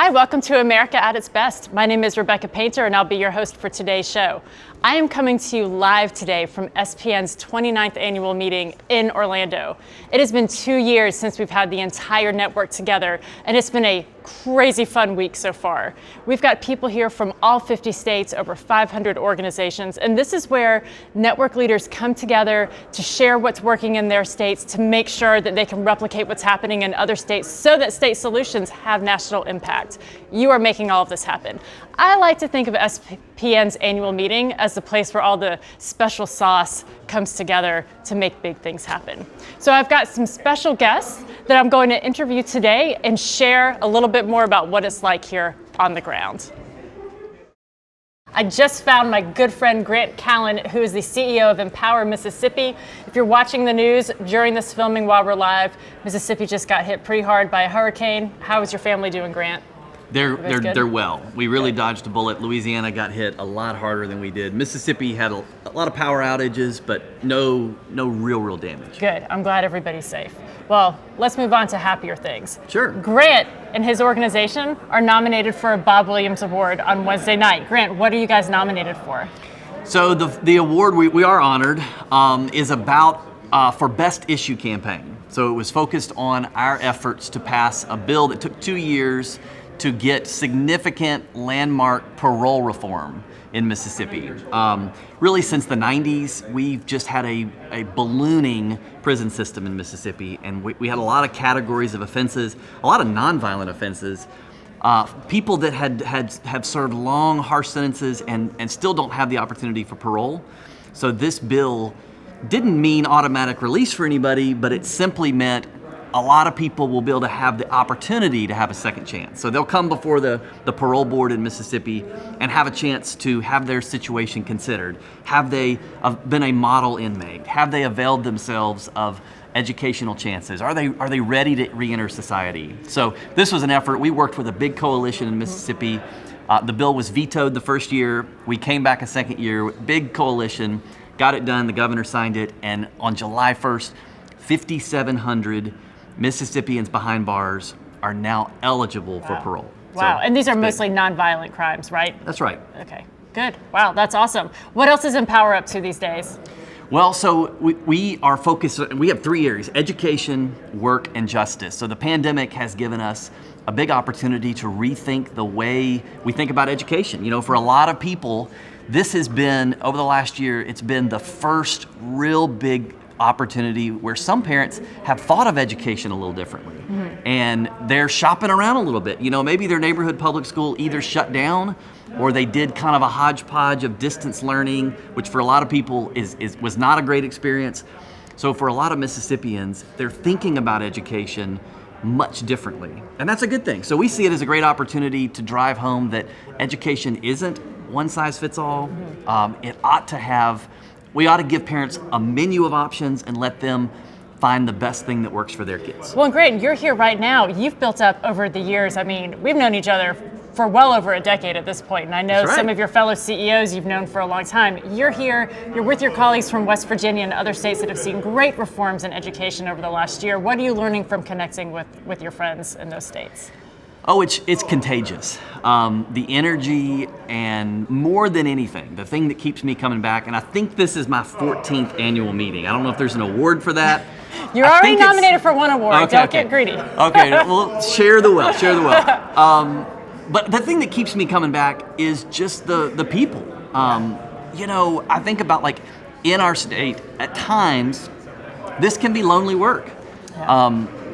Hi, welcome to America at its Best. My name is Rebecca Painter and I'll be your host for today's show. I am coming to you live today from SPN's 29th annual meeting in Orlando. It has been 2 years since we've had the entire network together, and it's been a crazy fun week so far. We've got people here from all 50 states, over 500 organizations, and this is where network leaders come together to share what's working in their states, to make sure that they can replicate what's happening in other states so that state solutions have national impact. You are making all of this happen. I like to think of SPN's annual meeting as the place where all the special sauce comes together to make big things happen. So I've got some special guests that I'm going to interview today and share a little bit more about what it's like here on the ground. I just found my good friend Grant Callen, who is the CEO of Empower Mississippi. If you're watching the news during this filming while we're live, Mississippi just got hit pretty hard by a hurricane. How is your family doing, Grant? They're well. We really dodged a bullet. Louisiana got hit a lot harder than we did. Mississippi had a lot of power outages, but no real damage. Good. I'm glad everybody's safe. Well, let's move on to happier things. Sure. Grant and his organization are nominated for a Bob Williams Award on Wednesday night. Grant, what are you guys nominated for? So the award we are honored is about for Best Issue Campaign. So it was focused on our efforts to pass a bill that took 2 years to get significant landmark parole reform in Mississippi. Really since the 90s, we've just had a ballooning prison system in Mississippi, and we had a lot of categories of offenses, a lot of nonviolent offenses, people that have served long, harsh sentences and still don't have the opportunity for parole. So this bill didn't mean automatic release for anybody, but it simply meant a lot of people will be able to have the opportunity to have a second chance. So they'll come before the parole board in Mississippi and have a chance to have their situation considered. Have they been a model inmate? Have they availed themselves of educational chances? Are they ready to re-enter society? So this was an effort. We worked with a big coalition in Mississippi. The bill was vetoed the first year. We came back a second year, big coalition, got it done. The governor signed it, and on July 1st, 5,700 Mississippians behind bars are now eligible for parole. Wow, So and these are it's mostly nonviolent crimes, right? That's right. Okay, good. Wow, that's awesome. What else is Empower up to these days? Well, so we are focused, we have 3 areas: education, work, and justice. So the pandemic has given us a big opportunity to rethink the way we think about education. You know, for a lot of people, this has been, over the last year, it's been the first real big opportunity where some parents have thought of education a little differently. And they're shopping around a little bit. You know, maybe their neighborhood public school either shut down or they did kind of a hodgepodge of distance learning, which for a lot of people was not a great experience. So for a lot of Mississippians, they're thinking about education much differently. And that's a good thing. So we see it as a great opportunity to drive home that education isn't one size fits all. We ought to give parents a menu of options and let them find the best thing that works for their kids. Well, great. You're here right now. You've built up over the years. I mean, we've known each other for well over a decade at this point, and I know That's right. Some of your fellow CEOs you've known for a long time. You're here, you're with your colleagues from West Virginia and other states that have seen great reforms in education over the last year. What are you learning from connecting with your friends in those states? Oh, it's contagious. The energy, and more than anything, the thing that keeps me coming back, and I think this is my 14th annual meeting. I don't know if there's an award for that. You're already nominated for one award. Okay, Don't get greedy. Okay, well, share the wealth. But the thing that keeps me coming back is just the people. You know, I think about, like, in our state, at times, this can be lonely work.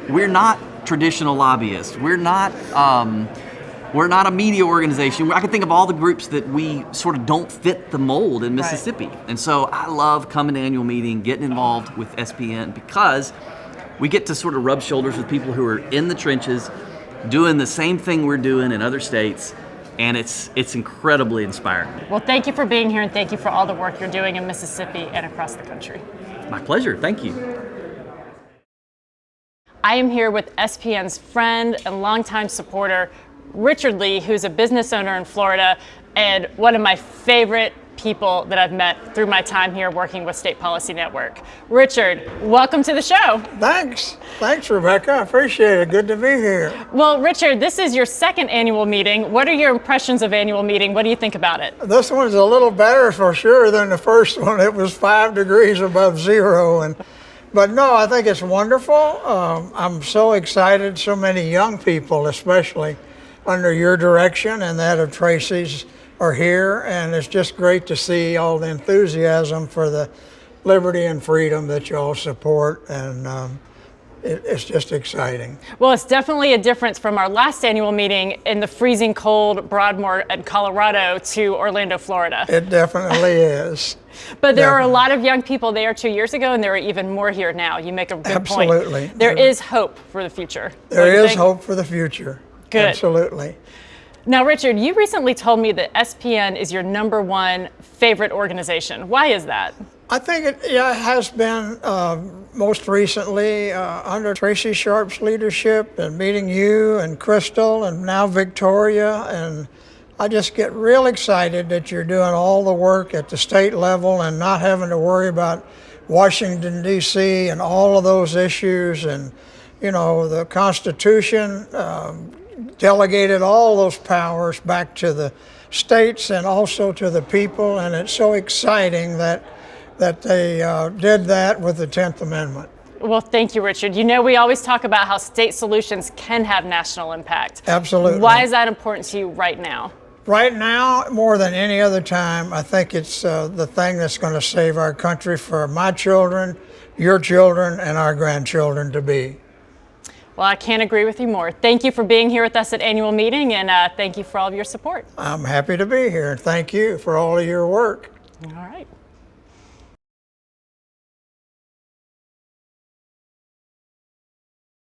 We're not traditional lobbyists. We're not a media organization. I can think of all the groups that we sort of don't fit the mold in Mississippi. Right. And so I love coming to annual meeting, getting involved with SPN, because we get to sort of rub shoulders with people who are in the trenches, doing the same thing we're doing in other states, and it's incredibly inspiring. Well, thank you for being here, and thank you for all the work you're doing in Mississippi and across the country. My pleasure. Thank you. I am here with SPN's friend and longtime supporter, Richard Lee, who's a business owner in Florida and one of my favorite people that I've met through my time here working with State Policy Network. Richard, welcome to the show. Thanks, Rebecca. I appreciate it. Good to be here. Well, Richard, this is your second annual meeting. What are your impressions of annual meeting? What do you think about it? This one's a little better for sure than the first one. It was 5 degrees above zero, but no, I think it's wonderful. I'm so excited. So many young people, especially under your direction and that of Tracy's, are here, and it's just great to see all the enthusiasm for the liberty and freedom that you all support, and it's just exciting. Well, it's definitely a difference from our last annual meeting in the freezing cold Broadmoor and Colorado to Orlando, Florida. It definitely is. But there are a lot of young people there 2 years ago, and there are even more here now. You make a good point. Absolutely. There is hope for the future. There is hope for the future. Good. Absolutely. Now, Richard, you recently told me that SPN is your #1 favorite organization. Why is that? I think it has been most recently under Tracy Sharp's leadership, and meeting you and Crystal and now Victoria, and I just get real excited that you're doing all the work at the state level and not having to worry about Washington, D.C. and all of those issues. And, you know, the Constitution delegated all those powers back to the states and also to the people, and it's so exciting that they did that with the 10th Amendment. Well, thank you, Richard. You know, we always talk about how state solutions can have national impact. Absolutely. Why is that important to you right now? Right now, more than any other time, I think it's the thing that's going to save our country for my children, your children, and our grandchildren to be. Well, I can't agree with you more. Thank you for being here with us at annual meeting, and thank you for all of your support. I'm happy to be here. Thank you for all of your work. All right.